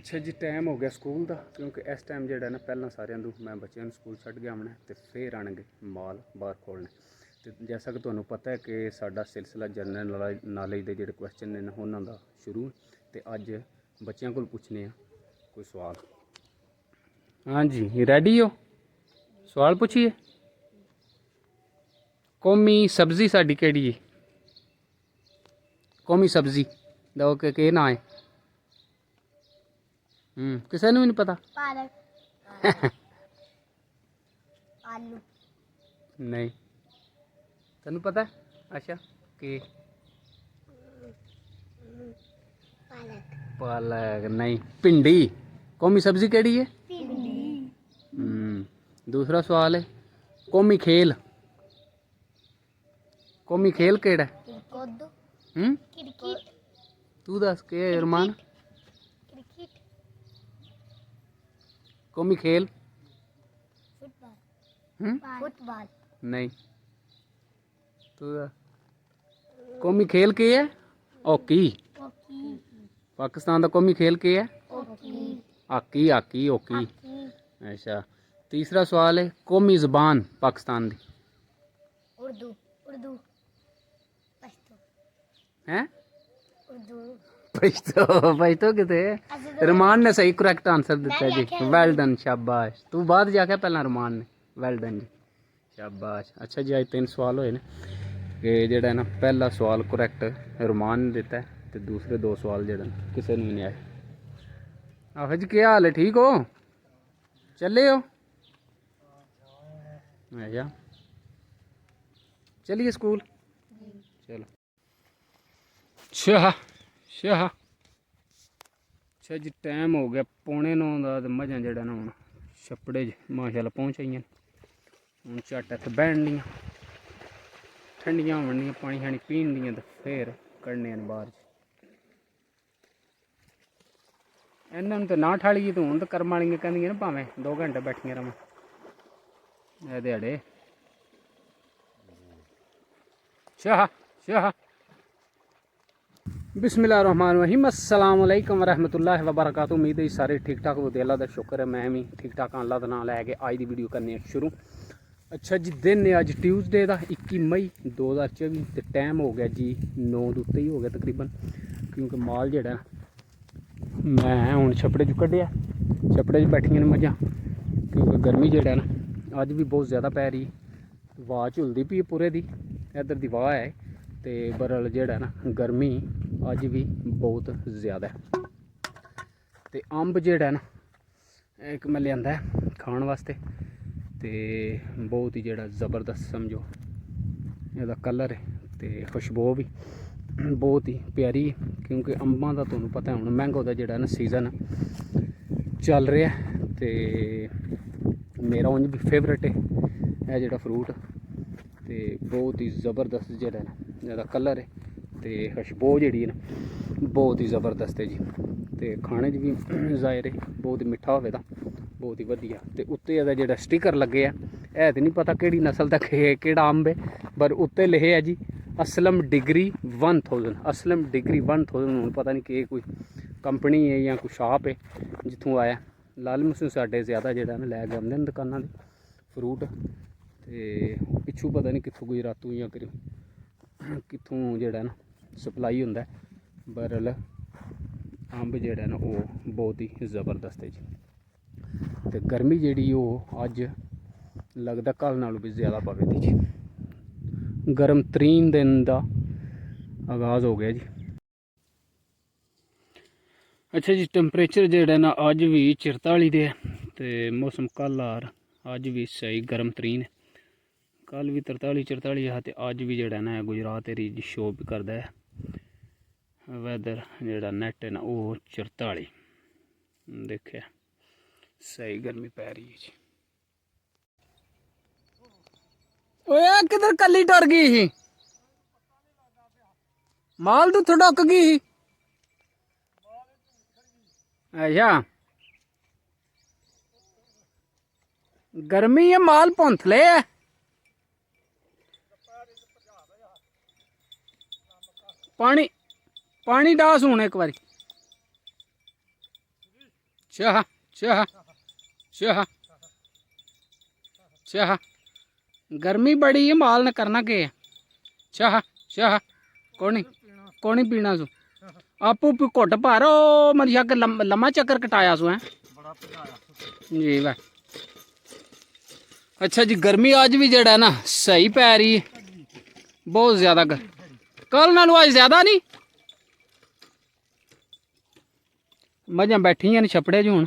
अच्छा जी टाइम हो गया स्कूल का क्योंकि इस टाइम जो ना पहला सारे मैं बच्चों स्कूल छड्ड गया आना तो फिर आने मॉल बाहर खोलने तो जैसा कि तुम्हें पता है कि साडा सिलसिला जनरल नॉलेज के जोड़े क्वेश्चन ने उन्होंने शुरू तो अज बच्चों को पूछने कोई सवाल। हाँ जी रेडी हो? सवाल पूछिए। कौमी सब्जी साडी केड़ी है? कौमी सब्जी दो के ना है? किसी ने भी नहीं पता। पालक आलू नहीं तेन पता है? अच्छा कि पालक पालक नहीं भिंडी। कौमी सब्जी केड़ी है? दूसरा सवाल है कौमी खेल। कौमी खेल केड़ा है? तू दस के अरमान? कौमी खेल फुटबॉल नहीं तू कौमी खेल के है? हॉकी। पाकिस्तान का कौमी खेल के है? Hockey hockey hockey. अच्छा तीसरा सवाल है कौमी ज़बान पाकिस्तान की? उर्दू उर्दू पश्तो हैं? पश्तो पश्तो किते? रमान ने सही करैक्ट आंसर दिता जी। वेल डन शाबाश। तू बाद जाके पहला रमान ने वेल डन जी शाबाश। अच्छा जी अज 3 सवाल होए ने कि जेड़ा ना पहला सवाल करैक्ट रमान ने दिता है तो दूसरे 2 सवाल जेड़ा किसी ने नहीं आए। आहो जी क्या हाल है? ठीक हो? चले हो? अच्छा चलिए स्कूल चलो। अच्छा अच्छा जी टाइम हो गया 8:45 का तो मजा जड़ा ना हूँ छपड़े माशाल्लाह पहुँच आई हूँ झट इत्थे बैठन दियां ठंडियां होवन दियां पानी शानी पीन दियां तो फिर कड़ने बाहर इन्होंने तो ना ठाली तो हूँ तो कर्म वालियां कहंदियां ना भावें 2 घंटे बैठियां रवां दिहाड़े। शाह शाह बिस्मिल्लाहिर्रहमानिर्रहीम अस्सलाम वालेकुम वरहमतुल्लाहि वबरकातुहू। उम्मीद है सारे ठीक ठाक हो। अल्लाह का शुक्र है मैं भी ठीक ठाक हाँ। अल्लाह का नाम लैके अज की वीडियो करने शुरू। अच्छा जी दिन है अज ट्यूसडे का 21 मई 2024 तो टाइम हो गया जी 9 उत्ते ही हो गया तकरीबन क्योंकि माल जेड़ा मैं हूँ छपड़े च कड्ढिया छपड़े च बैठियां ने मझां क्योंकि गर्मी जेड़ा ना अज भी बहुत ज़्यादा पै रही वाह झुलदी पई पूरे दी इधर दी वाह है तो बरल जेड़ा ना गर्मी अज भी बहुत ज़्यादा है। तो अंब जेड़ा ना एक मैं लिया है खाने वास्ते तो बहुत ही जेड़ा ज़बरदस्त समझो यदा कलर है तो खुशबू भी बहुत ही प्यारी है क्योंकि अंबा का तुहानू पता है हुण मैंगो का जेड़ा ना सीज़न चल रहा है तो मेरा उंज भी फेवरेट है यह जेड़ा फ्रूट तो बहुत ही ज़बरदस्त जेड़ा ना ज़्यादा कलर है तो खुशबू जी ना बहुत ही ज़बरदस्त है जी। तो खाने भी जाहिर है बहुत ही मिठा होगा बहुत ही वधिया। तो उत्ते एदा जेड़ा स्टिकर लगे है तो नहीं पता किहड़ी नस्ल का केड़ा अंब है पर उत्ते लिखे है जी असलम डिग्री 1000। असलम डिग्री 1000 हूँ पता नहीं कि कोई कंपनी है या कोई शॉप है जितों आया। लाल मसूं साढ़े ज़्यादा जेड़ा ना लैके आंदे न दुकानां दे फ्रूट तो पिछू पता नहीं कितों गुजरातों या कितों जेड़ा ना सप्लाई होंदा है बरल अंब जेड़ा ना वो बहुत ही ज़बरदस्त है जी। तो गर्मी जी अज लगता कल नालों भी ज़्यादा पवे दी जी। गर्म तरीन दिन का आगाज़ हो गया जी। अच्छा जी टैंपरेचर जेड़ा ना अज भी 44 दे तो मौसम कल आर अज भी सही गर्म तरीन है। कल भी 43-44 है तो अज भी जेड़ा ना गुजरात एरिया शो भी करता है वैदर जेड़ा नैट है ना वो 44 देखिए सही गर्मी पै रही है जी। ओए किधर कली टुर गई ही माल तू थोड़ा डुक गई ही? अच्छा गर्मी है माल भौंथले है। पानी पानी डास हूं एक बारी ਚਾਹ ਚਾਹ ਚਾਹ ਚਾਹ गर्मी बड़ी है माल ने करना के है चाह चाह कोनी पीना सू आपू घुट भर मरी अग लम्मा चक्कर कटाया सू है जी वाह। अच्छा जी गर्मी अज भी जड़ा ना सही पै रही है बहुत ज़्यादा कल नालों अज ज़्यादा नहीं मझां बैठियां ने छपड़े च हुण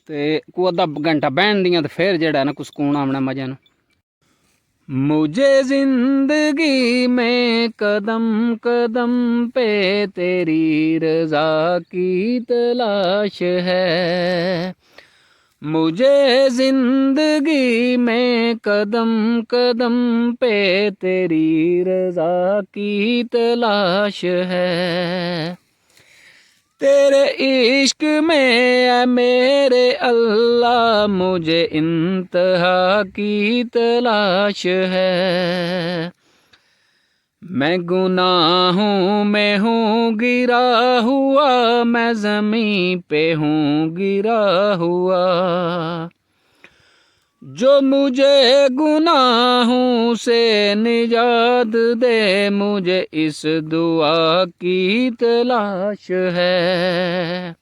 ते कोई अद्धा घंटा बहन दियां ते फिर जड़ा ना कुछ सुकून आना मज़ा ना। मुझे जिंदगी में कदम कदम पे तेरी रज़ा की तलाश है। मुझे जिंदगी में कदम कदम पे तेरी रज़ा की तलाश है। तेरे इश्क में है मेरे अल्लाह मुझे इंतहा की तलाश है। मैं गुनाहों में हूँ गिरा हुआ मैं ज़मीं पे हूँ गिरा हुआ। जो मुझे गुनाहों से निजात दे मुझे इस दुआ की तलाश है।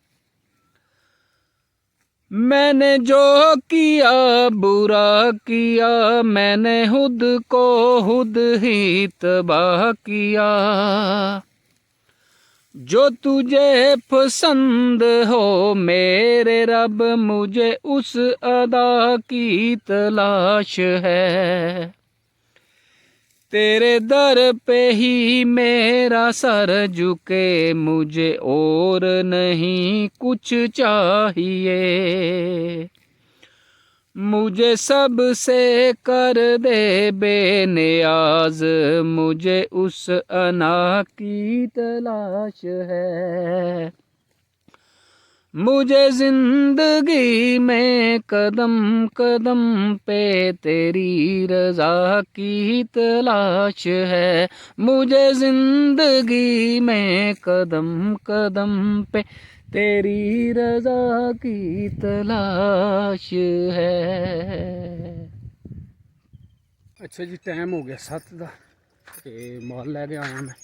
मैंने जो किया बुरा किया मैंने खुद को खुद ही तबाह किया। जो तुझे पसंद हो मेरे रब मुझे उस अदा की तलाश है। तेरे दर पे ही मेरा सर झुके मुझे और नहीं कुछ चाहिए। मुझे सबसे कर दे बेनियाज मुझे उस अना की तलाश है। मुझे जिंदगी में कदम कदम पे तेरी रज़ा की तलाश है। मुझे जिंदगी में कदम कदम पे तेरी रज़ा की तलाश है। अच्छा जी टाइम हो गया 7 का ते माल लैके आया मैं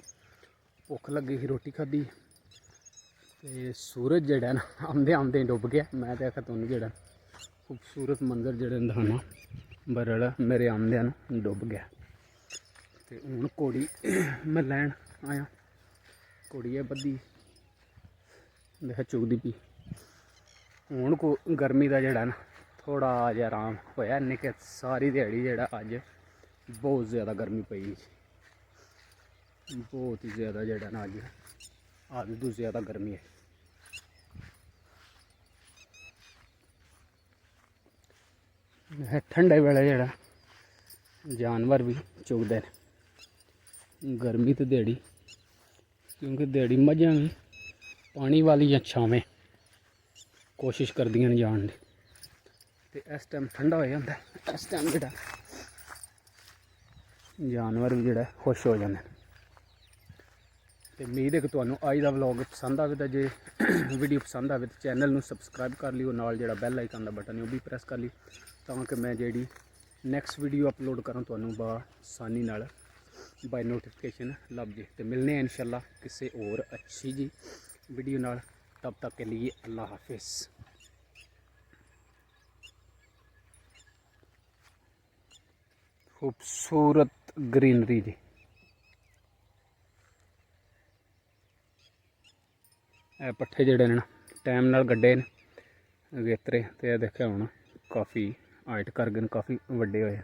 भुख लगी ही रोटी खाधी ते सूरज जड़ा ना आंदे आंदे डुब गया। मैं तो आखा तुहानू जड़ा खूबसूरत मंजर जड़े दिखाना बरड़ा मेरे आंदे डुब गया। ते हुण घोड़ी मैं लैन आया घोड़ी है बद्धी दिक्खा चुगदी पई। हुण को गर्मी का जड़ा ना थोड़ा जिहा आराम होया नहीं कि सारी दिहाड़ी जड़ा अज बहुत ज़्यादा गर्मी पई बहुत ही ज़्यादा जड़ा ना अज हद तो ज़्यादा गर्मी है। ठंडे वेले जड़ा जानवर भी चुगदे ने गर्मी तो दिहाड़ी क्योंकि दिहाड़ी मझां भी पानी वाली या छावें कोशिश करदियां ने जान दी। ते इस टाइम ठंडा हो जाता है इस टाइम जड़ा जानवर भी जड़ा खुश हो जाते हैं। तो उम्मीद है कि तुहानू अज का व्लॉग पसंद आवे तो जे वीडियो पसंद आवे तो चैनल नू सबसक्राइब कर लियो नाल जड़ा बैल आइकन का बटन है वह भी प्रेस कर लियो ताकि मैं जी नैक्सट वीडियो अपलोड करूँ तुहानू आसानी नाल बाय नोटिफिकेशन लभ जे। तो मिलने हैं इंशाल्लाह किसी और अच्छी जी वीडियो नाल। तब तक के लिए अल्लाह हाफिज़। खूबसूरत ग्रीनरी जी पट्ठे जड़े ने टाइम नाल गड्डे ने अगेतरे तो देखा होना काफ़ी हाइट कर गए काफ़ी वड्डे होए।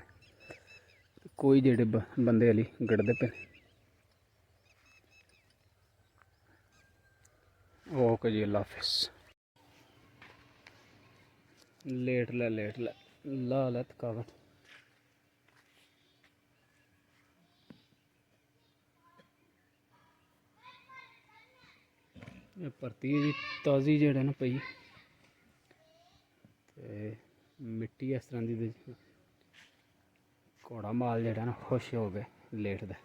कोई जेडे बंदे हली गड़दे पे। ओके जी अल्लाह हाफिज़। लेट ला ला थकावट। परती जी ताज़ी जड़े ना पई ते मिट्टी इस तरह की घोड़ा माल जड़ा ना खुश हो गए लेटदा।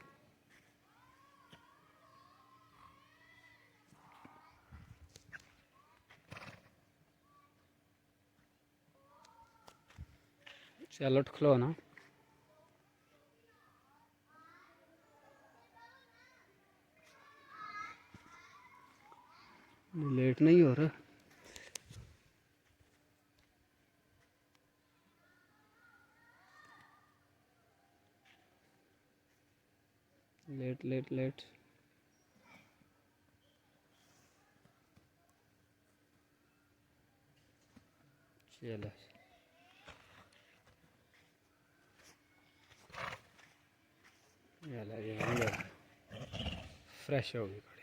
चल उठ खलो ना। लेट नहीं हो रहा। Late late late. चलो फ्रेश हो गई।